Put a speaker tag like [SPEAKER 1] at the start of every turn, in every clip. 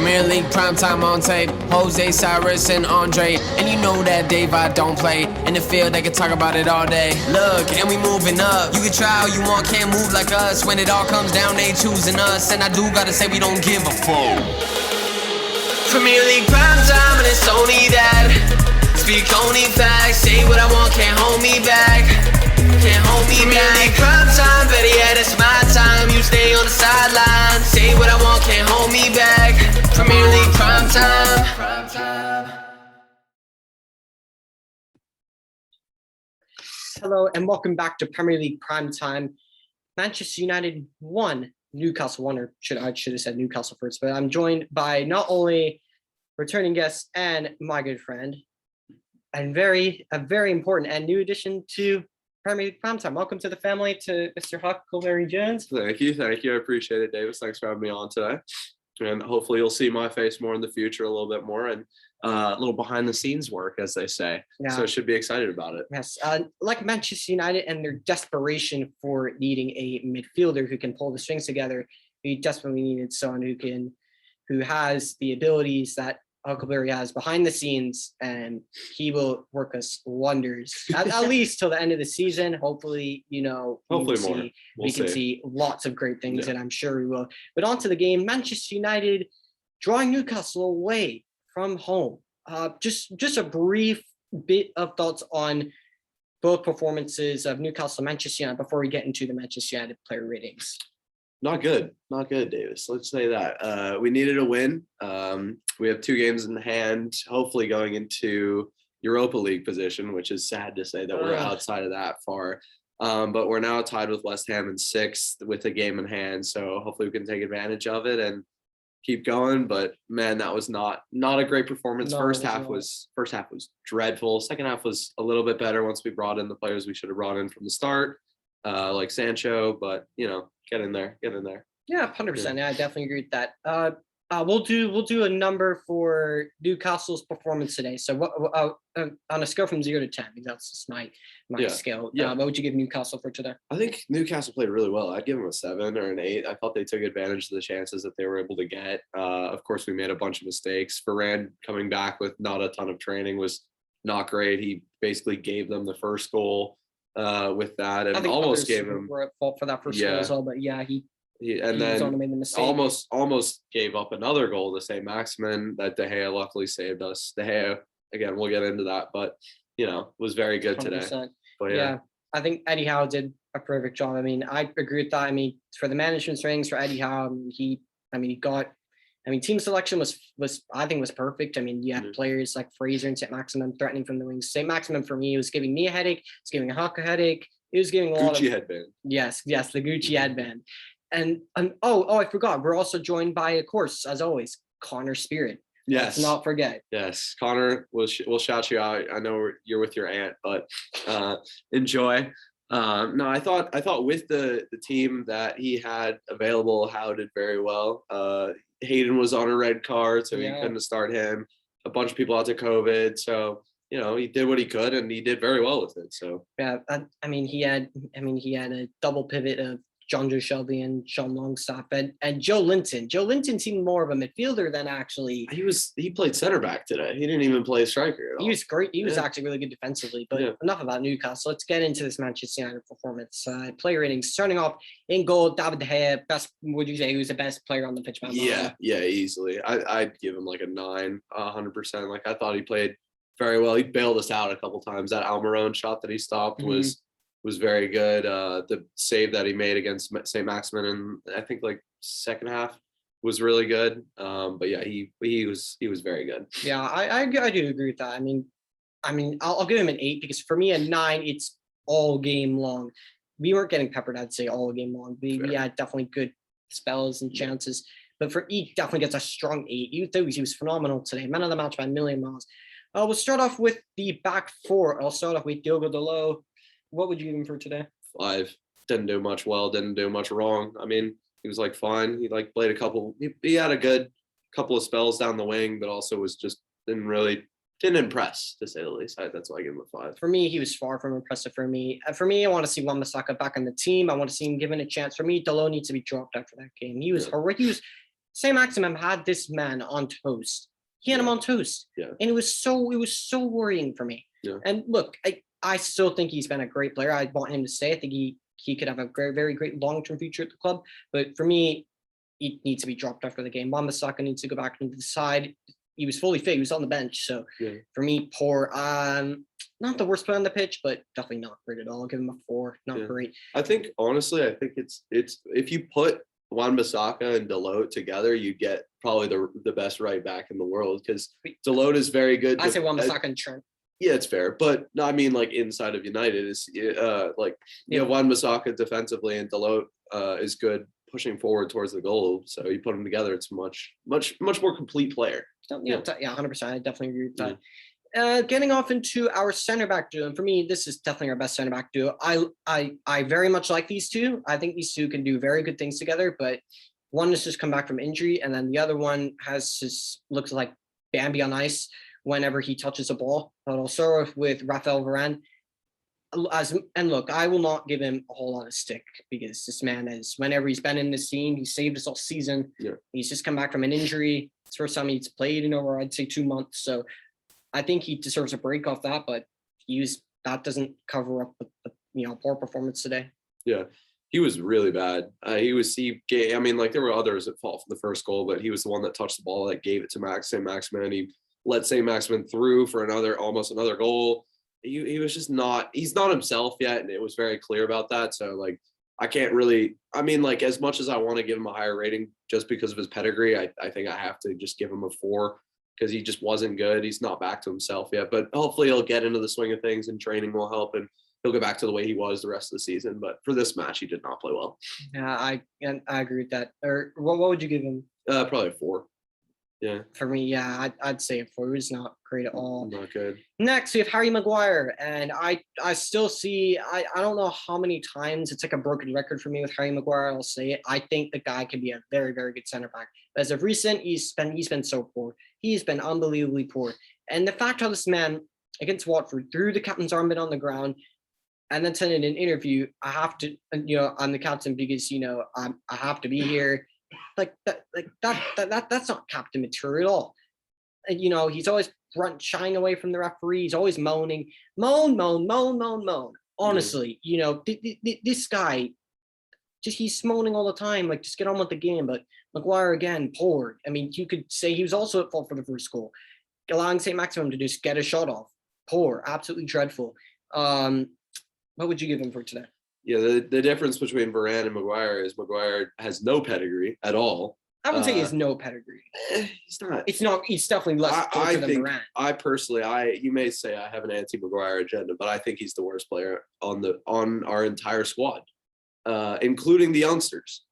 [SPEAKER 1] Premier League primetime on tape. Jose, Cyrus, and Andre. And you know that Daveye don't play. In the field, they can talk about it all day. Look, and we moving up. You can try all you want, can't move like us. When it all comes down, they choosing us. And I do gotta say, we don't give a fuck. Premier League primetime, and it's only that. Speak only facts. Say what I want, can't hold me back. Can't hold me back. Premier League primetime, better yet, it's my time. You stay on the sideline. Say what I want, can't hold me back. Premier League primetime.
[SPEAKER 2] Hello and welcome back to Premier League Primetime. Manchester United won, Newcastle won, or I should have said Newcastle first, but I'm joined by not only returning guest and my good friend, and a very important and new addition to Premier League Primetime. Welcome to the family, to Mr. Huckleberry Jones.
[SPEAKER 3] Thank you. I appreciate it, Davis. Thanks for having me on today. And hopefully you'll see my face more in the future, a little bit more, and a little behind the scenes work, as they say. Yeah. So I should be excited about it.
[SPEAKER 2] Yes. Like Manchester United and their desperation for needing a midfielder who can pull the strings together, we desperately needed someone who has the abilities that Huckleberry has behind the scenes, and he will work us wonders at least till the end of the season. Hopefully, we can see lots of great things, and I'm sure we will. But on to the game. Manchester United drawing Newcastle away from home. Just a brief bit of thoughts on both performances of Newcastle and Manchester United before we get into the Manchester United player ratings.
[SPEAKER 3] Not good, Davis. Let's say that. We needed a win. We have 2 games in hand, hopefully going into Europa League position, which is sad to say that we're outside of that far. But we're now tied with West Ham in 6th with a game in hand. So hopefully we can take advantage of it and keep going. But man, that was not a great performance.
[SPEAKER 2] No,
[SPEAKER 3] first half was dreadful. Second half was a little bit better once we brought in the players we should have brought in from the start, like Sancho. But get in there.
[SPEAKER 2] Yeah, 100%. Yeah, I definitely agree with that. We'll do a number for Newcastle's performance today. So what on a scale from 0 to 10, because that's just my scale. What would you give Newcastle for today?
[SPEAKER 3] I think Newcastle played really well. I'd give them a 7 or an 8. I thought they took advantage of the chances that they were able to get. Of course, we made a bunch of mistakes. Varane coming back with not a ton of training was not great. He basically gave them the first goal with that, and almost gave him
[SPEAKER 2] were at fault for that first goal as well. But yeah, he
[SPEAKER 3] then
[SPEAKER 2] made the mistake.
[SPEAKER 3] almost gave up another goal to St. Maximin that De Gea luckily saved us. De Gea, again, we'll get into that, but was very good
[SPEAKER 2] 100%.
[SPEAKER 3] today. But
[SPEAKER 2] yeah, I think Eddie Howe did a perfect job. I mean, I agree with that. I mean, for the management ratings for Eddie Howe, he got. I mean, team selection was perfect. I mean, you had players like Fraser and St. Maximin threatening from the wings. St. Maximin for me was giving me a headache. It's giving Huck a headache. It was giving a lot of
[SPEAKER 3] Gucci headband.
[SPEAKER 2] Yes, the Gucci headband. And I forgot. We're also joined by, of course, as always, Connor Spirit.
[SPEAKER 3] Yes.
[SPEAKER 2] Let's not forget.
[SPEAKER 3] Yes, Connor, we'll shout you out. I know you're with your aunt, but enjoy. No, I thought with the team that he had available, Howe did very well. Hayden was on a red card, so he couldn't start him. A bunch of people out to COVID, so he did what he could, and he did very well with it. So
[SPEAKER 2] yeah, he had a double pivot of John Joe Shelby and Sean Longstaff and Joe Linton. Joe Linton seemed more of a midfielder than actually.
[SPEAKER 3] He played center back today. He didn't even play striker at all.
[SPEAKER 2] He was great. He was actually really good defensively. But enough about Newcastle. Let's get into this Manchester United performance. Player ratings. Starting off in goal, David De Gea. Best. Would you say he was the best player on the pitch?
[SPEAKER 3] Yeah, easily. I'd give him like a 9, 100%. Like I thought he played very well. He bailed us out a couple times. That Almiron shot that he stopped was very good. The save that he made against St. Maximin in I think like second half was really good. But yeah, he was very good.
[SPEAKER 2] Yeah, I do agree with that. I mean, I'll give him an 8 because for me a 9 it's all game long. We weren't getting peppered, I'd say, all game long. We had definitely good spells and chances, but for he definitely gets a strong 8. He was phenomenal today. Man of the match by a million miles. We'll start off with the back 4. I'll start off with Diogo Dalot. What would you give him for today?
[SPEAKER 3] 5. Didn't do much well. Didn't do much wrong. I mean, he was like fine. He like played a couple. He had a good couple of spells down the wing, but also was just didn't impress, to say the least. That's why I give him a 5.
[SPEAKER 2] For me, he was far from impressive. For me, I want to see Wan-Bissaka back on the team. I want to see him given a chance. For me, Dalot needs to be dropped after that game. He was horrific. St. Maximum had this man on toast. He had him on toast.
[SPEAKER 3] Yeah.
[SPEAKER 2] And it was so worrying for me.
[SPEAKER 3] Yeah.
[SPEAKER 2] And look, I still think he's been a great player. I want him to stay. I think he could have a very, very great long-term future at the club. But for me, he needs to be dropped after the game. Wan-Bissaka needs to go back into the side. He was fully fit. He was on the bench. So for me, poor. Not the worst player on the pitch, but definitely not great at all. I'll give him a 4. Not great.
[SPEAKER 3] I think honestly, it's if you put Wan-Bissaka and Dalot together, you get probably the best right back in the world, because Dalot is very good.
[SPEAKER 2] I say Wan-Bissaka and Trent.
[SPEAKER 3] Yeah, it's fair, but no, I mean, like inside of United is Wan-Bissaka defensively, and Dalot is good pushing forward towards the goal. So you put them together, it's much more complete player.
[SPEAKER 2] Yeah, 100%. I definitely agree with that. Getting off into our center back duo, and for me, this is definitely our best center back duo. I very much like these two. I think these two can do very good things together, but one has just come back from injury, and then the other one looks like Bambi on ice whenever he touches a ball. But I'll start with Raphael Varane. And look, I will not give him a whole lot of stick, because this man is, whenever he's been in this team, he saved us all season.
[SPEAKER 3] Yeah.
[SPEAKER 2] He's just come back from an injury. It's the first time he's played in over, I'd say, 2 months. So I think he deserves a break off that, but that doesn't cover up the poor performance today.
[SPEAKER 3] Yeah, he was really bad. I mean, like there were others at fault for the first goal, but he was the one that touched the ball, that gave it to St. Maximin, and he let St. Maximin through for almost another goal. He was just he's not himself yet, and it was very clear about that. So like, I can't really, I mean, like as much as I want to give him a higher rating just because of his pedigree, I think I have to just give him a 4, because he just wasn't good. He's not back to himself yet, but hopefully he'll get into the swing of things, and training will help, and he'll get back to the way he was the rest of the season. But for this match, he did not play well.
[SPEAKER 2] Yeah, I agree with that. Or what would you give him?
[SPEAKER 3] Probably a 4. Yeah.
[SPEAKER 2] For me, yeah, I'd say a 4. It was not great at all.
[SPEAKER 3] Not good.
[SPEAKER 2] Next, we have Harry Maguire, and I still see, I don't know how many times it's like a broken record for me with Harry Maguire. I'll say it. I think the guy can be a very, very good center back. But as of recent, he's been so poor. He's been unbelievably poor. And the fact how this man against Watford threw the captain's armband on the ground and then said in an interview, I have to, I'm the captain because, I have to be here. That's not captain material at all. And, he's always shying away from the referee. He's always moaning, moan. Honestly, this guy, he's moaning all the time. Like, just get on with the game. But Maguire, again, poor. I mean, you could say he was also at fault for the first goal, allowing St. Maximum to just get a shot off. Poor, absolutely dreadful. What would you give him for today?
[SPEAKER 3] Yeah, the difference between Varane and Maguire is Maguire has no pedigree at all.
[SPEAKER 2] I wouldn't say he has no pedigree.
[SPEAKER 3] He's not.
[SPEAKER 2] It's not. He's definitely less than Varane.
[SPEAKER 3] I personally, you may say I have an anti-Maguire agenda, but I think he's the worst player on our entire squad, including the youngsters.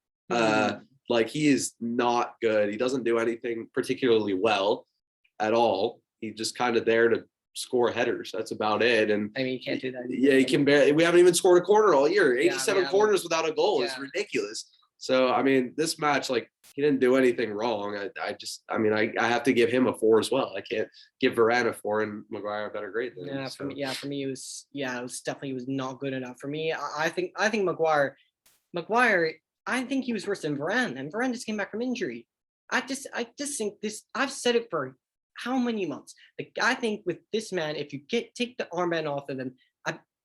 [SPEAKER 3] Like, he is not good. He doesn't do anything particularly well at all. He's just kind of there to score headers. That's about it. And
[SPEAKER 2] I mean, you can't do that.
[SPEAKER 3] Yeah, he can barely. We haven't even scored a corner all year. 87 corners without a goal is ridiculous. So I mean, this match, like, he didn't do anything wrong. I have to give him a 4 as well. I can't give Varane a 4 and Maguire a better grade than him.
[SPEAKER 2] For me, it was definitely not good enough for me. I think Maguire, I think he was worse than Varane, and Varane just came back from injury. I just think this. I've said it for how many months? Like, I think with this man, if you take the armband off of him,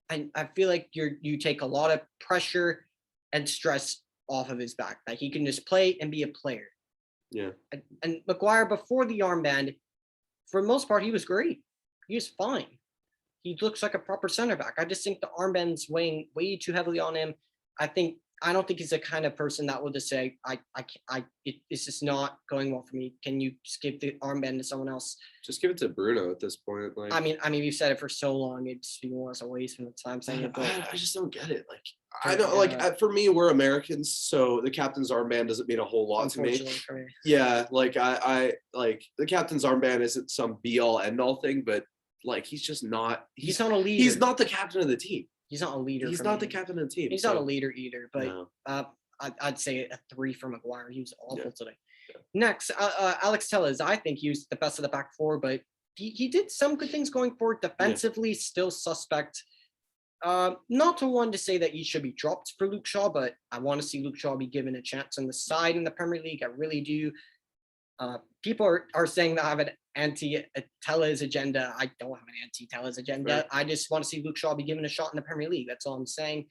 [SPEAKER 2] I feel like you take a lot of pressure and stress off of his back. Like, he can just play and be a player.
[SPEAKER 3] Yeah.
[SPEAKER 2] And Maguire, before the armband, for the most part, he was great. He was fine. He looks like a proper center back. I just think the armband's weighing way too heavily on him. I don't think he's the kind of person that will just say, it's just not going well for me. Can you just give the armband to someone else?
[SPEAKER 3] Just give it to Bruno at this point. Like,
[SPEAKER 2] I mean, we've said it for so long. It's a waste of the time saying it. But
[SPEAKER 3] I just don't get it. Like, I don't like. For me, we're Americans, so the captain's armband doesn't mean a whole lot to me.
[SPEAKER 2] For me.
[SPEAKER 3] Yeah, like I like the captain's armband isn't some be all end all thing, but like, he's just not.
[SPEAKER 2] He's not a leader.
[SPEAKER 3] He's not the captain of the team.
[SPEAKER 2] He's not a leader.
[SPEAKER 3] He's not the captain of the team.
[SPEAKER 2] He's not a leader either. But no. I'd say a 3 for Maguire. He was awful today. Yeah. Next, Alex Telles. I think he was the best of the back 4, but he did some good things going forward. Defensively, still suspect. Not to one to say that he should be dropped for Luke Shaw, but I want to see Luke Shaw be given a chance on the side in the Premier League. I really do. People are saying that I have an anti-Tellez agenda. I don't have an anti-Tellez agenda.
[SPEAKER 3] Right.
[SPEAKER 2] I just want to see Luke Shaw be given a shot in the Premier League. That's all I'm saying.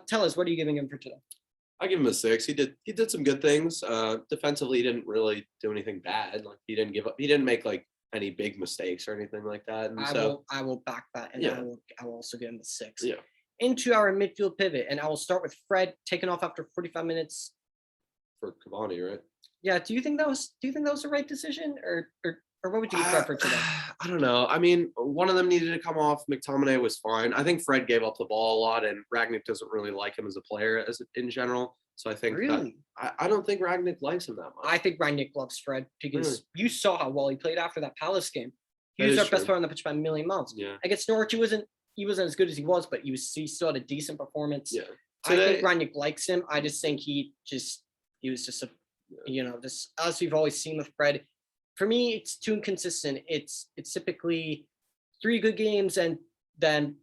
[SPEAKER 2] Tellez, what are you giving him for today?
[SPEAKER 3] I give him a 6. He did some good things. Defensively, he didn't really do anything bad. Like he didn't give up. He didn't make like any big mistakes or anything like that. And
[SPEAKER 2] I will back that, and I will also give him a 6.
[SPEAKER 3] Yeah.
[SPEAKER 2] Into our midfield pivot, and I will start with Fred taking off after 45 minutes.
[SPEAKER 3] For Cavani, right?
[SPEAKER 2] Yeah. Do you think that was the right decision, or what would you give Fred for today?
[SPEAKER 3] I don't know. I mean, one of them needed to come off. McTominay was fine. I think Fred gave up the ball a lot, and Ragnick doesn't really like him as a player in general. So I think
[SPEAKER 2] Really?
[SPEAKER 3] I don't think Ragnick likes him that much.
[SPEAKER 2] I think Rangnick loves Fred because you saw how well he played after that Palace game. He
[SPEAKER 3] That
[SPEAKER 2] was
[SPEAKER 3] is
[SPEAKER 2] our best
[SPEAKER 3] true.
[SPEAKER 2] player on the pitch by a million miles.
[SPEAKER 3] Yeah.
[SPEAKER 2] Against Norwich, he wasn't as good as he was, but he still had a decent performance.
[SPEAKER 3] Yeah.
[SPEAKER 2] I think Rangnick likes him. I just think he was just a, just as we've always seen with Fred. For me, it's too inconsistent. It's typically 3 good games and then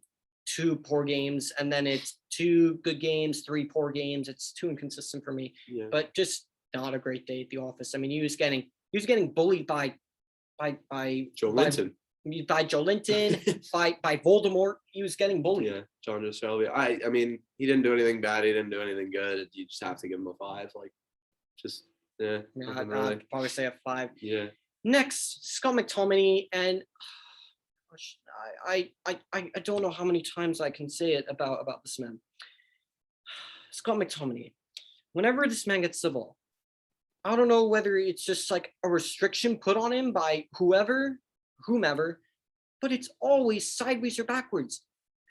[SPEAKER 2] 2 poor games, and then it's 2 good games, 3 poor games. It's too inconsistent for me.
[SPEAKER 3] Yeah.
[SPEAKER 2] But just not a great day at the office. I mean, he was getting bullied by
[SPEAKER 3] Joe Linton.
[SPEAKER 2] by Joe Linton, by Voldemort. He was getting bullied.
[SPEAKER 3] Yeah, John Joe Shelby. I mean, he didn't do anything bad. He didn't do anything good. You just have to give him a 5. Like, just nothing really.
[SPEAKER 2] I'd probably say a 5.
[SPEAKER 3] Yeah.
[SPEAKER 2] Next, Scott McTominay, and I don't know how many times I can say it about this man. Scott McTominay. Whenever this man gets the ball, I don't know whether it's just like a restriction put on him by whomever, but it's always sideways or backwards.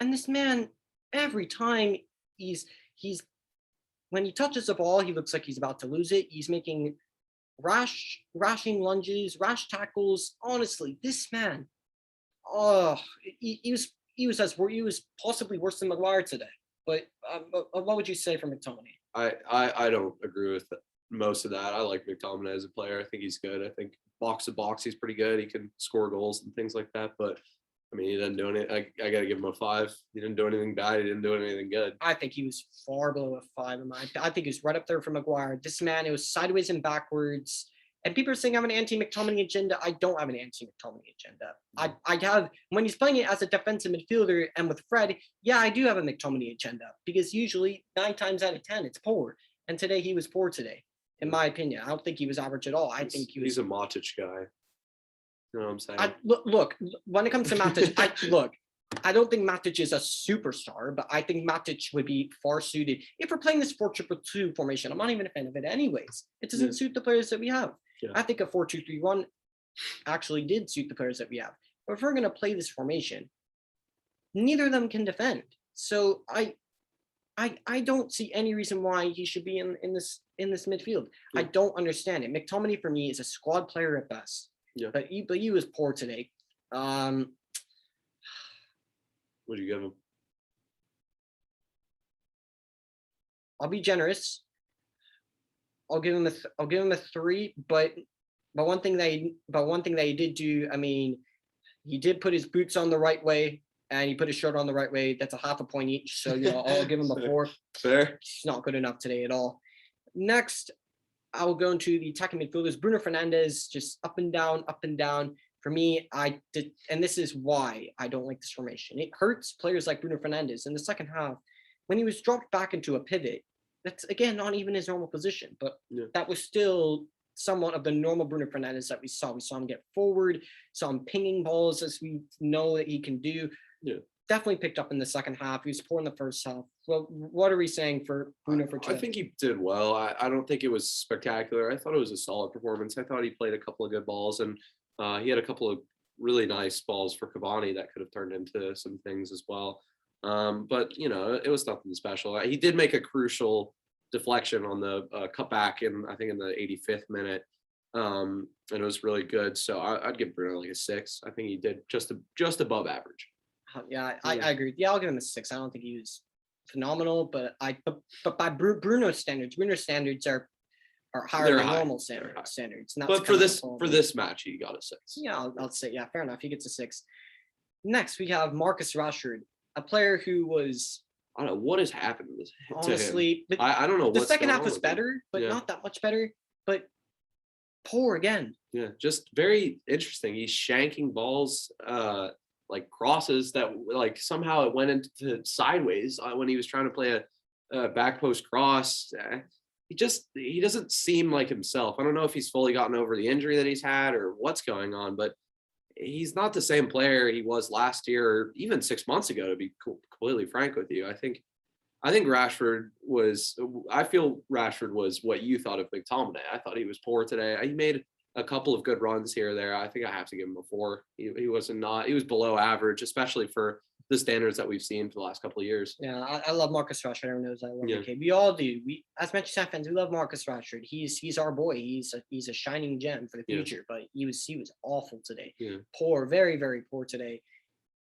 [SPEAKER 2] And this man, every time he's when he touches the ball, he looks like he's about to lose it. He's making rashing lunges, rash tackles. Honestly, this man, he was possibly worse than Maguire today. But what would you say for McTominay?
[SPEAKER 3] I don't agree with most of that. I like McTominay as a player. I think he's good. I think box to box, he's pretty good. He can score goals and things like that. But I mean, he didn't do anything. I got to give him a 5. He didn't do anything bad. He didn't do anything good.
[SPEAKER 2] I think he was far below a 5 in my. I think he was right up there for Maguire. This man, it was sideways and backwards. And people are saying I have an anti-McTominay agenda. I don't have an anti-McTominay agenda. I have, when he's playing it as a defensive midfielder and with Fred, yeah, I do have a McTominay agenda because usually 9 times out of 10 it's poor. And today he was poor today, in my opinion. I don't think he was average at all. He's
[SPEAKER 3] a Matic guy. You know what I'm saying?
[SPEAKER 2] Look, when it comes to Matic, I don't think Matic is a superstar, but I think Matic would be far suited. If we're playing this 4-2-2 formation, I'm not even a fan of it anyways. It doesn't suit the players that we have.
[SPEAKER 3] Yeah.
[SPEAKER 2] I think a 4-2-3-1 actually did suit the players that we have. But if we're going to play this formation, neither of them can defend. So I don't see any reason why he should be in this midfield.
[SPEAKER 3] Yeah.
[SPEAKER 2] I don't understand it. McTominay for me is a squad player at best.
[SPEAKER 3] Yeah.
[SPEAKER 2] But he was poor today.
[SPEAKER 3] What do you give him?
[SPEAKER 2] I'll be generous. I'll give him a 3. But one thing that he did do, I mean, he did put his boots on the right way and he put his shirt on the right way. That's a half a point each. So I'll give him a 4.
[SPEAKER 3] Fair.
[SPEAKER 2] It's not good enough today at all. Next, I will go into the attacking midfielders. Bruno Fernandes, just up and down, up and down. For me, and this is why I don't like this formation. It hurts players like Bruno Fernandes in the second half when he was dropped back into a pivot. That's again not even his normal position, but that was still somewhat of the normal Bruno Fernandes that we saw. We saw him get forward, saw him pinging balls as we know that he can do.
[SPEAKER 3] Yeah.
[SPEAKER 2] Definitely picked up in the second half. He was poor in the first half. Well, what are we saying for Bruno for today?
[SPEAKER 3] I think he did well. I don't think it was spectacular. I thought it was a solid performance. I thought he played a couple of good balls, and he had a couple of really nice balls for Cavani that could have turned into some things as well. But it was nothing special. He did make a crucial deflection on the cutback in the 85th minute, and it was really good. So I'd give Bruno like a 6. I think he did just above average.
[SPEAKER 2] Yeah, I agree. Yeah, I'll give him a 6. I don't think he was phenomenal, but by Bruno's standards are higher than normal standards.
[SPEAKER 3] But for this match, he got a 6.
[SPEAKER 2] Yeah, I'll say fair enough. He gets a 6. Next, we have Marcus Rashford, a player who was.
[SPEAKER 3] I don't know what has happened to him.
[SPEAKER 2] Honestly,
[SPEAKER 3] I don't know.
[SPEAKER 2] The second half was better, but not that much better. But poor again.
[SPEAKER 3] Yeah, just very interesting. He's shanking balls, like crosses that like somehow it went into sideways when he was trying to play a back post cross. He doesn't seem like himself. I don't know if he's fully gotten over the injury that he's had or what's going on, but he's not the same player he was last year or even 6 months ago, to be completely frank with you. I think Rashford was. I feel Rashford was what you thought of McTominay. I thought he was poor today. He made a couple of good runs here or there. I think I have to give him a 4. He was below average, especially for the standards that we've seen for the last couple of years.
[SPEAKER 2] Yeah, I love Marcus Rashford. Everyone knows I love
[SPEAKER 3] Yeah.
[SPEAKER 2] the kid. We all do. We, as Manchester United fans, we love Marcus Rashford. He's our boy. He's a shining gem for the
[SPEAKER 3] Yeah.
[SPEAKER 2] future. But he was awful today.
[SPEAKER 3] Yeah.
[SPEAKER 2] Poor, very very poor today.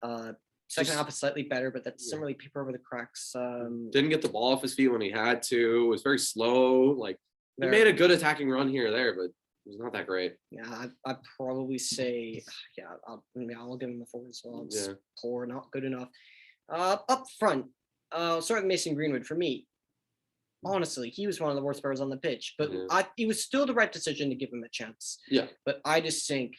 [SPEAKER 2] Second
[SPEAKER 3] Just-
[SPEAKER 2] half is slightly better, but that doesn't
[SPEAKER 3] Yeah.
[SPEAKER 2] really paper over the cracks.
[SPEAKER 3] Didn't get the ball off his feet when he had to. Was very slow. Like he
[SPEAKER 2] There-
[SPEAKER 3] made a good attacking run here or there, but it was not that great.
[SPEAKER 2] Yeah, I'd probably say, yeah, I'll give him a 4 as well. It's
[SPEAKER 3] Yeah.
[SPEAKER 2] poor, not good enough. Up front, start with Mason Greenwood. For me, honestly, he was one of the worst players on the pitch, but
[SPEAKER 3] Yeah.
[SPEAKER 2] it was still the right decision to give him a chance.
[SPEAKER 3] Yeah.
[SPEAKER 2] But I just think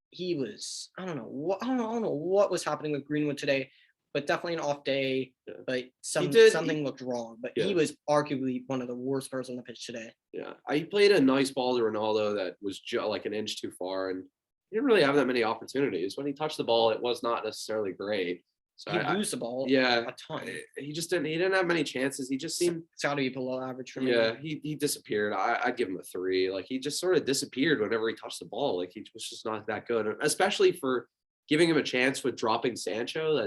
[SPEAKER 2] he was, I don't know what was happening with Greenwood today, but definitely an off day.
[SPEAKER 3] Yeah.
[SPEAKER 2] But
[SPEAKER 3] did-
[SPEAKER 2] something looked wrong. But
[SPEAKER 3] Yeah.
[SPEAKER 2] he was arguably one of the worst players on the pitch today.
[SPEAKER 3] Yeah, he played a nice ball to Ronaldo that was like an inch too far, and he didn't really have that many opportunities. When he touched the ball, it was not necessarily great. So
[SPEAKER 2] He'd lose the ball
[SPEAKER 3] yeah,
[SPEAKER 2] a ton.
[SPEAKER 3] he just didn't. He didn't have many chances. He just seemed.
[SPEAKER 2] It's got to be below average for me.
[SPEAKER 3] Yeah, he disappeared. I'd give him a 3. Like he just sort of disappeared whenever he touched the ball. Like he was just not that good, especially for giving him a chance with dropping Sancho.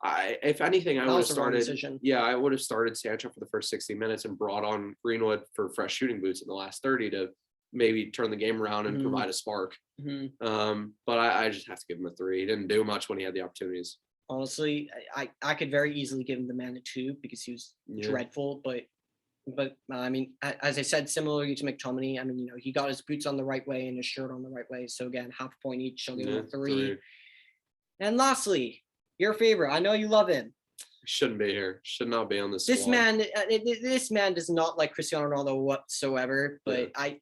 [SPEAKER 3] If anything, I
[SPEAKER 2] That
[SPEAKER 3] would have
[SPEAKER 2] was the wrong
[SPEAKER 3] started.
[SPEAKER 2] decision.
[SPEAKER 3] Yeah, I would have started Sancho for the first 60 minutes and brought on Greenwood for fresh shooting boots in the last 30 to maybe turn the game around and
[SPEAKER 2] Mhm.
[SPEAKER 3] provide a spark.
[SPEAKER 2] Mhm.
[SPEAKER 3] But I just have to give him a 3. He didn't do much when he had the opportunities.
[SPEAKER 2] Honestly, I could very easily give him the man a 2 because he was
[SPEAKER 3] Yeah.
[SPEAKER 2] dreadful. But I mean, as I said, similarly to McTominay, I mean, he got his boots on the right way and his shirt on the right way. So again, half a point each. I'll give him
[SPEAKER 3] Yeah,
[SPEAKER 2] a 3. And lastly, your favorite. I know you love him.
[SPEAKER 3] Shouldn't be here. Should not be on this.
[SPEAKER 2] This
[SPEAKER 3] squad.
[SPEAKER 2] man, this man does not like Cristiano Ronaldo whatsoever. But I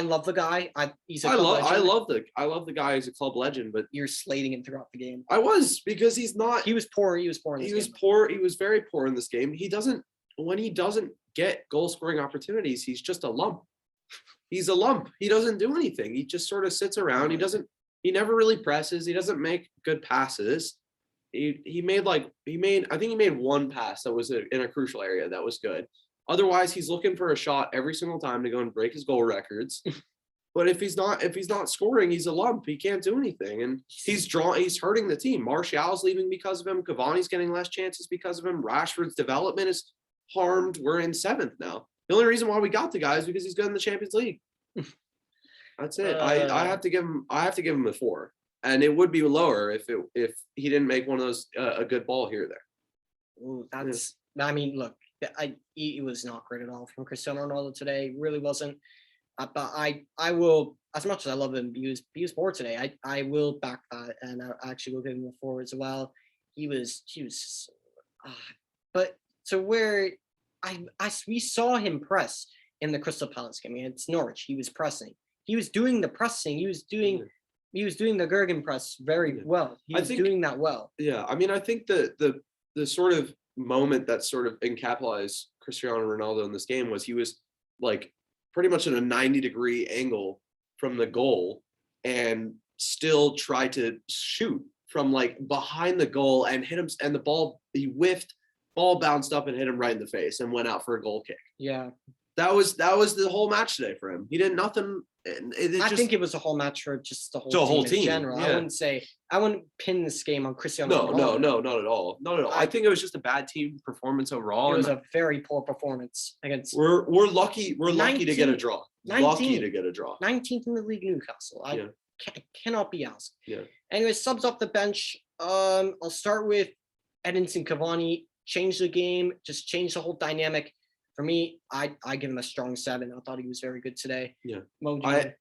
[SPEAKER 2] love the guy. He's a
[SPEAKER 3] I
[SPEAKER 2] club legend.
[SPEAKER 3] love the guy who's a club legend, but
[SPEAKER 2] You're slating him throughout the game.
[SPEAKER 3] I was because he's not.
[SPEAKER 2] He was poor. He was poor in this
[SPEAKER 3] He was
[SPEAKER 2] game.
[SPEAKER 3] poor. He was very poor in this game. When he doesn't get goal scoring opportunities, he's just a lump. He's a lump. He doesn't do anything. He just sort of sits around. He never really presses. He doesn't make good passes. I think he made one pass that was in a crucial area that was good. Otherwise, he's looking for a shot every single time to go and break his goal records. But if he's not scoring, he's a lump. He can't do anything, and he's hurting the team. Martial's leaving because of him. Cavani's getting less chances because of him. Rashford's development is harmed. We're in 7th now. The only reason why we got the guy is because he's good in the Champions League. That's it. I have to give him a 4, and it would be lower if he didn't make one of those a good ball here or there.
[SPEAKER 2] Ooh, I mean, look, it was not great at all from Cristiano Ronaldo today. Really wasn't. But I will, as much as I love him, he was poor today. I will back that, and I actually will give him a 4 as well. He was. But so where we saw him press in the Crystal Palace game against Norwich. He was pressing. He was doing the pressing. He was doing the Gergen press very well. He was doing that well.
[SPEAKER 3] Yeah, I mean, I think the sort of moment that sort of encapsulized Cristiano Ronaldo in this game was he was like pretty much at a 90-degree angle from the goal and still tried to shoot from like behind the goal and hit him, and the ball, he whiffed, ball bounced up and hit him right in the face and went out for a goal kick.
[SPEAKER 2] Yeah.
[SPEAKER 3] That was the whole match today for him. He did nothing.
[SPEAKER 2] I think it was a whole match for just the whole team in general.
[SPEAKER 3] Yeah.
[SPEAKER 2] I wouldn't pin this game on Cristiano Ronaldo.
[SPEAKER 3] No, not at all. Not at all. I think it was just a bad team performance overall.
[SPEAKER 2] It was a very poor performance against.
[SPEAKER 3] We're lucky. We're lucky to get a draw.
[SPEAKER 2] 19.
[SPEAKER 3] Lucky to get a draw.
[SPEAKER 2] 19th in the league, Newcastle. I cannot be asked.
[SPEAKER 3] Yeah.
[SPEAKER 2] Anyway, subs off the bench. I'll start with Edinson Cavani. Change the game. Just change the whole dynamic. For me, I give him a strong 7. I thought he was very good today.
[SPEAKER 3] Yeah.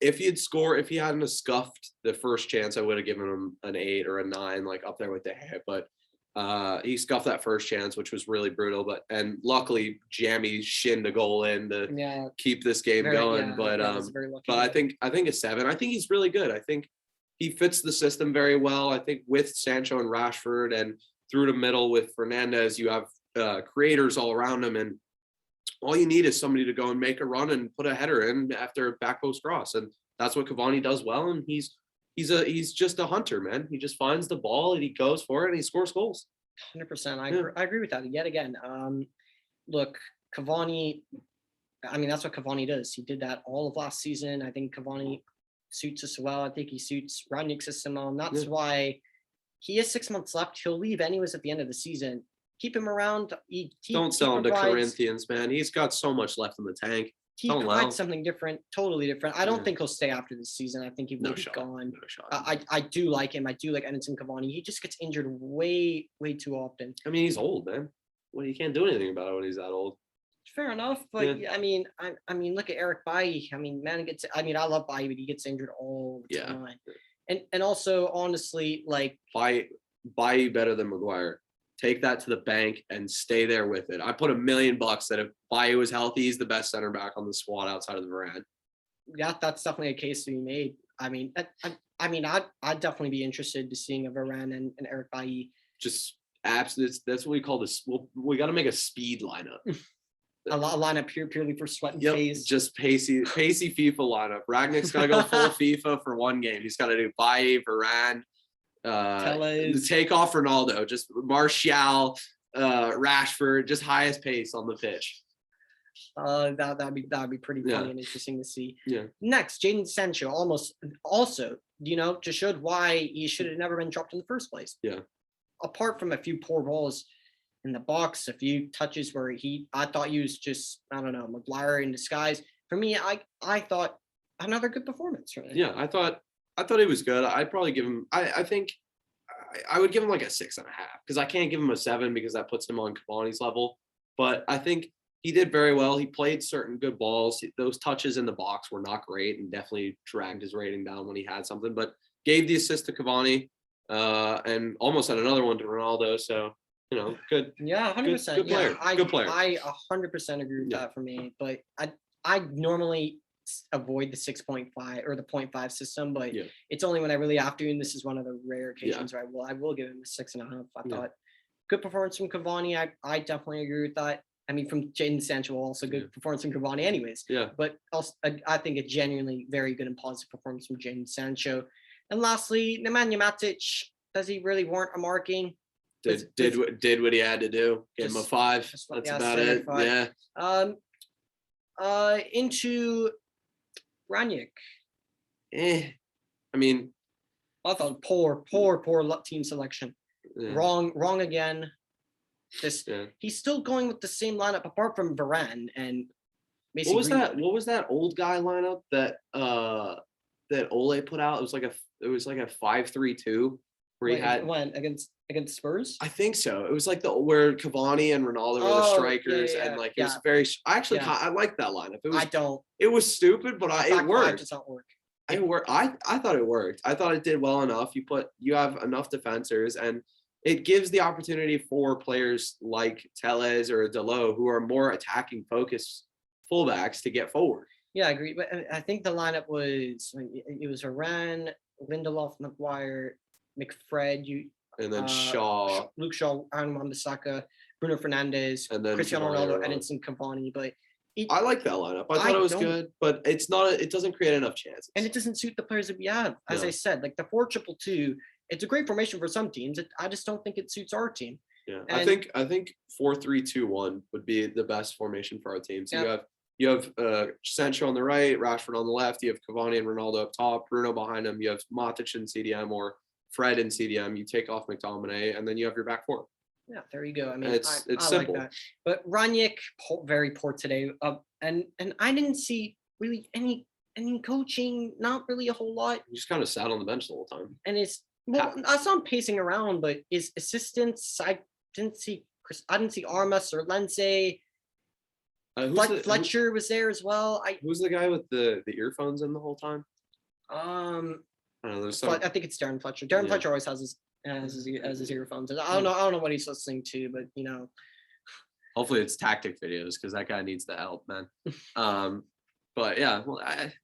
[SPEAKER 2] If
[SPEAKER 3] If he hadn't scuffed the first chance, I would have given him an 8 or a 9, like up there with the hit. But He scuffed that first chance, which was really brutal, and luckily Jamie shinned a goal in to keep this game going. But I think a 7. I think he's really good. I think he fits the system very well. I think with Sancho and Rashford and through the middle with Fernandez, you have creators all around him, and all you need is somebody to go and make a run and put a header in after a back post cross, and that's what Cavani does well. And he's just a hunter, man. He just finds the ball and he goes for it and he scores goals.
[SPEAKER 2] 100%. I agree with that yet again. Look, Cavani, I mean, that's what Cavani does. He did that all of last season. I think Cavani suits us well. I think he suits Rangnick's system well. And that's why he has 6 months left. He'll leave anyways at the end of the season. Keep him around.
[SPEAKER 3] Don't sell him to Corinthians, man. He's got so much left in the tank.
[SPEAKER 2] He provides something different, totally different. I don't think he'll stay after this season. I think he will be gone. I do like him. I do like Edinson Cavani. He just gets injured way too often.
[SPEAKER 3] I mean, he's old, man. Well, you can't do anything about it when he's that old.
[SPEAKER 2] Fair enough, but I mean, look at Eric Bailly. I mean, I love Bailly, but he gets injured all the time. And also, honestly, like
[SPEAKER 3] Bailly better than Maguire. Take that to the bank and stay there with it. I put $1 million that if Bailly was healthy, he's the best center back on the squad outside of the Varane.
[SPEAKER 2] Yeah, that's definitely a case to be made. I mean, I'd definitely be interested to seeing a Varane and Eric Bailly.
[SPEAKER 3] Just absolutely, that's what we call this. We got to make a speed lineup.
[SPEAKER 2] A lineup purely for sweat and pace.
[SPEAKER 3] Just pacey FIFA lineup. Ragnick's got to go full FIFA for one game. He's got to do Bailly, Varane. Take off Ronaldo, just Martial, Rashford, just highest pace on the pitch.
[SPEAKER 2] That'd be pretty funny and interesting to see.
[SPEAKER 3] Yeah.
[SPEAKER 2] Next, Jadon Sancho also, just showed why he should have never been dropped in the first place.
[SPEAKER 3] Yeah.
[SPEAKER 2] Apart from a few poor balls in the box, a few touches where I thought he was just, I don't know, Maguire in disguise. For me, I thought another good performance from him.
[SPEAKER 3] Yeah, I thought he was good. I'd probably give him. I think I would give him like a 6.5 because I can't give him a 7 because that puts him on Cavani's level. But I think he did very well. He played certain good balls. Those touches in the box were not great and definitely dragged his rating down when he had something. But gave the assist to Cavani and almost had another one to Ronaldo. So good.
[SPEAKER 2] Yeah, 100%.
[SPEAKER 3] Good player. Good player.
[SPEAKER 2] I 100% agree with that for me. But I normally avoid the 6.5 or the 0.5 system, but it's only when I really have to, and this is one of the rare occasions where I will give him a 6.5. I thought good performance from Cavani. I definitely agree with that. I mean, from Jadon Sancho, also good performance from Cavani anyways.
[SPEAKER 3] Yeah.
[SPEAKER 2] But also, I think a genuinely very good and positive performance from Jadon Sancho. And lastly, Nemanja Matic, does he really warrant a marking?
[SPEAKER 3] Did what he had to do. Gave him a 5. That's about it. 5.
[SPEAKER 2] Yeah. Into Rangnick.
[SPEAKER 3] I mean,
[SPEAKER 2] I thought poor team selection.
[SPEAKER 3] Yeah.
[SPEAKER 2] Wrong again. He's still going with the same lineup apart from Varane and Mason Greenwood.
[SPEAKER 3] What was that old guy lineup that Ole put out? It was like a 5-3-2 where he had
[SPEAKER 2] against Spurs.
[SPEAKER 3] I think so. It was like where Cavani and Ronaldo were the strikers, and like it was very. I liked that lineup. It was stupid, but it worked.
[SPEAKER 2] Does not work.
[SPEAKER 3] It worked. I thought it worked. I thought it did well enough. You have enough defenders, and it gives the opportunity for players like Telles or Dalot who are more attacking focused fullbacks to get forward.
[SPEAKER 2] Yeah, I agree. But I think the lineup was Varane, Lindelof, Maguire, McFred,
[SPEAKER 3] and then Shaw,
[SPEAKER 2] Luke Shaw, Aaron Wan-Bissaka, Bruno Fernandes,
[SPEAKER 3] and then
[SPEAKER 2] Cristiano Ronaldo, Edinson Cavani. But
[SPEAKER 3] I like that lineup. I thought it was good, but it's not. It doesn't create enough chances,
[SPEAKER 2] and it doesn't suit the players that we have. As I said, like the 4-2-2, it's a great formation for some teams. I just don't think it suits our team.
[SPEAKER 3] Yeah, and I think 4-3-2-1 would be the best formation for our team. So you have Sancho on the right, Rashford on the left. You have Cavani and Ronaldo up top, Bruno behind him. You have Matic and CDM or Fred and CDM. You take off McTominay, and then you have your back four.
[SPEAKER 2] Yeah, there you go. I mean,
[SPEAKER 3] it's
[SPEAKER 2] I
[SPEAKER 3] simple.
[SPEAKER 2] Like that. But Rangnick, very poor today. And I didn't see really any coaching. Not really a whole lot.
[SPEAKER 3] He just kind of sat on the bench the whole time.
[SPEAKER 2] And I saw him pacing around, but his assistants, I didn't see Armas or Lindsay. Fletcher was there as well.
[SPEAKER 3] Who's the guy with the earphones in the whole time?
[SPEAKER 2] I
[SPEAKER 3] don't know.
[SPEAKER 2] I think it's Darren Fletcher. Darren Fletcher always has his as his earphones. I don't know what he's listening to, but
[SPEAKER 3] Hopefully it's tactic videos because that guy needs the help, man. But yeah, well,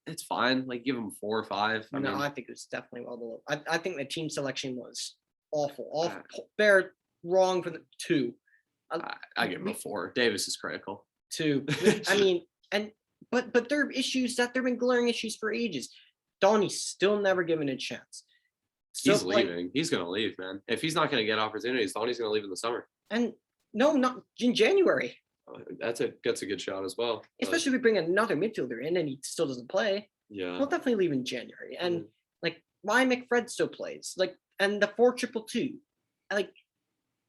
[SPEAKER 3] it's fine. Like give him 4 or 5.
[SPEAKER 2] I think it's definitely well below. I think the team selection was awful. They're wrong for the 2.
[SPEAKER 3] I give him a 4. Davis is critical.
[SPEAKER 2] 2. But there are issues that there have been glaring issues for ages. Donnie's still never given a chance.
[SPEAKER 3] He's leaving. He's gonna leave, man. If he's not gonna get opportunities, Donnie's gonna leave in the summer.
[SPEAKER 2] And no, not in January.
[SPEAKER 3] That's a good shot as well.
[SPEAKER 2] Especially if we bring another midfielder in and he still doesn't play.
[SPEAKER 3] Yeah.
[SPEAKER 2] He'll definitely leave in January. And like Ryan McFred still plays. Like, and the 4-2-2. Like,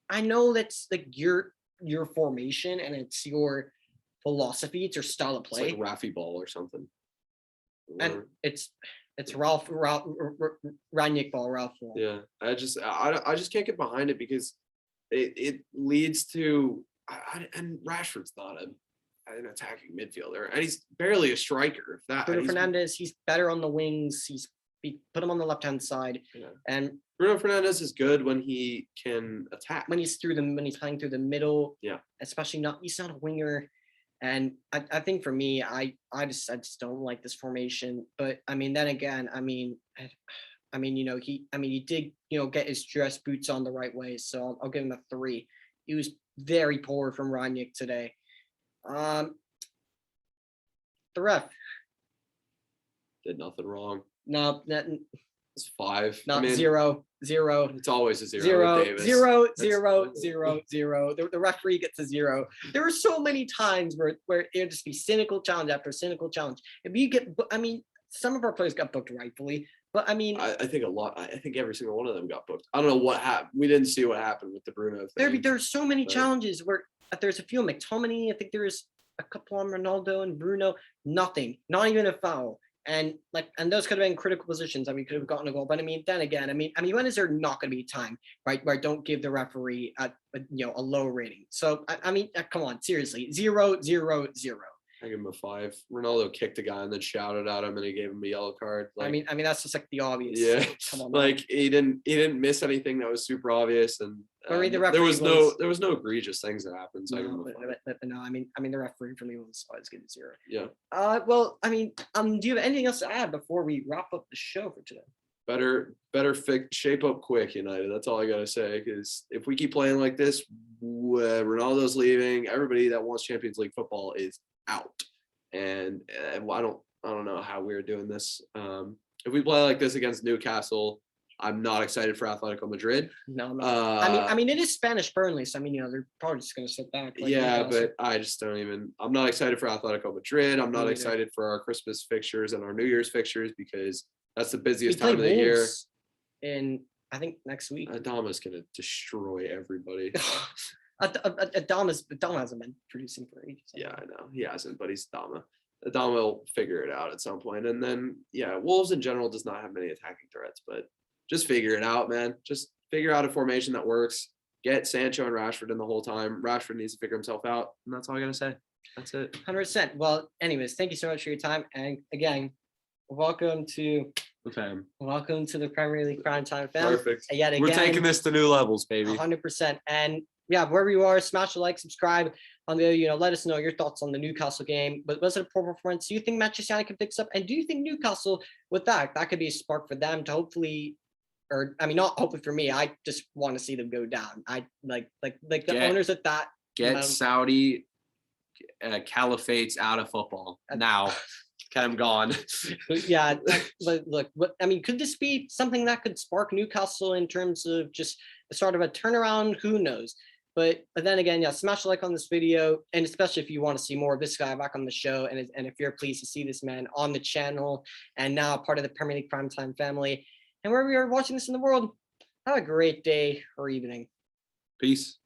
[SPEAKER 2] I know that's like your formation and it's your philosophy, it's your style of play.
[SPEAKER 3] It's like Rafi ball or something.
[SPEAKER 2] And it's Rangnick ball, Ralph ball.
[SPEAKER 3] Yeah. I just can't get behind it because it leads to and Rashford's not an attacking midfielder, and he's barely a striker. If that
[SPEAKER 2] Bruno Fernandes, he's better on the wings. Put him on the left hand side, and
[SPEAKER 3] Bruno Fernandes is good when he can attack.
[SPEAKER 2] When he's playing through the middle.
[SPEAKER 3] Yeah.
[SPEAKER 2] Especially he's not a winger, and I think for me, I just don't like this formation. But I mean, then again, he did get his dress boots on the right way, so I'll give him a 3. He was very poor from Rangnick today. The ref
[SPEAKER 3] did nothing wrong.
[SPEAKER 2] No,
[SPEAKER 3] it's 5.
[SPEAKER 2] Not 0.
[SPEAKER 3] It's always a 0.
[SPEAKER 2] 0. The referee gets a 0. There are so many times where it'll just be cynical challenge after cynical challenge. If you get, some of our players got booked rightfully, but I
[SPEAKER 3] think a lot. I think every single one of them got booked. I don't know what happened. We didn't see what happened with the Bruno thing.
[SPEAKER 2] There's so many challenges where there's a few on McTominay. I think there's a couple on Ronaldo and Bruno. Nothing, not even a foul. And those could have been critical positions. Could have gotten a goal. But then again, when is there not going to be time, right? Where don't give the referee a low rating? So come on, seriously, 0.
[SPEAKER 3] I give him a 5. Ronaldo kicked a guy and then shouted at him, and he gave him a yellow card.
[SPEAKER 2] That's just like the obvious.
[SPEAKER 3] Yeah,
[SPEAKER 2] come on.
[SPEAKER 3] He didn't miss anything that was super obvious, and there was no egregious things that happened. So
[SPEAKER 2] the referee for me was good as 0.
[SPEAKER 3] Yeah.
[SPEAKER 2] Do you have anything else to add before we wrap up the show for today?
[SPEAKER 3] Better shape up quick, United. That's all I gotta say. Because if we keep playing like this, Ronaldo's leaving. Everybody that wants Champions League football is out, and I don't know how we're doing this. If we play like this against Newcastle, I'm not excited for Atletico Madrid.
[SPEAKER 2] No, I'm not. It is Spanish Burnley, so they're probably just gonna sit back.
[SPEAKER 3] But I just don't even. I'm not excited for Atletico Madrid. I'm not excited for our Christmas fixtures and our New Year's fixtures because that's the busiest time of the year.
[SPEAKER 2] In I think next week,
[SPEAKER 3] Adama's gonna destroy everybody.
[SPEAKER 2] Adama hasn't been producing for ages.
[SPEAKER 3] Yeah, I know he hasn't, but he's Adama. Adama will figure it out at some point, and then Wolves in general does not have many attacking threats, but just figure it out, man. Just figure out a formation that works. Get Sancho and Rashford in the whole time. Rashford needs to figure himself out, and that's all I gotta say. That's it.
[SPEAKER 2] 100%. Well, anyways, thank you so much for your time, and again, welcome to
[SPEAKER 3] the fam.
[SPEAKER 2] Welcome to the Premier League Primetime fam.
[SPEAKER 3] Perfect.
[SPEAKER 2] Yet again,
[SPEAKER 3] we're taking this to new levels, baby.
[SPEAKER 2] 100%. And wherever you are, smash a like, subscribe on the, let us know your thoughts on the Newcastle game. But was it a poor performance? Do you think Manchester United can fix up? And do you think Newcastle, with that could be a spark for them to hopefully, not hopefully for me, I just want to see them go down. I like the owners at that.
[SPEAKER 3] Get Saudi caliphates out of football now. I'm gone. Look,
[SPEAKER 2] could this be something that could spark Newcastle in terms of just sort of a turnaround? Who knows? But then again, smash a like on this video, and especially if you want to see more of this guy back on the show, and if you're pleased to see this man on the channel and now part of the Premier League Primetime family, and wherever you're watching this in the world, have a great day or evening.
[SPEAKER 3] Peace.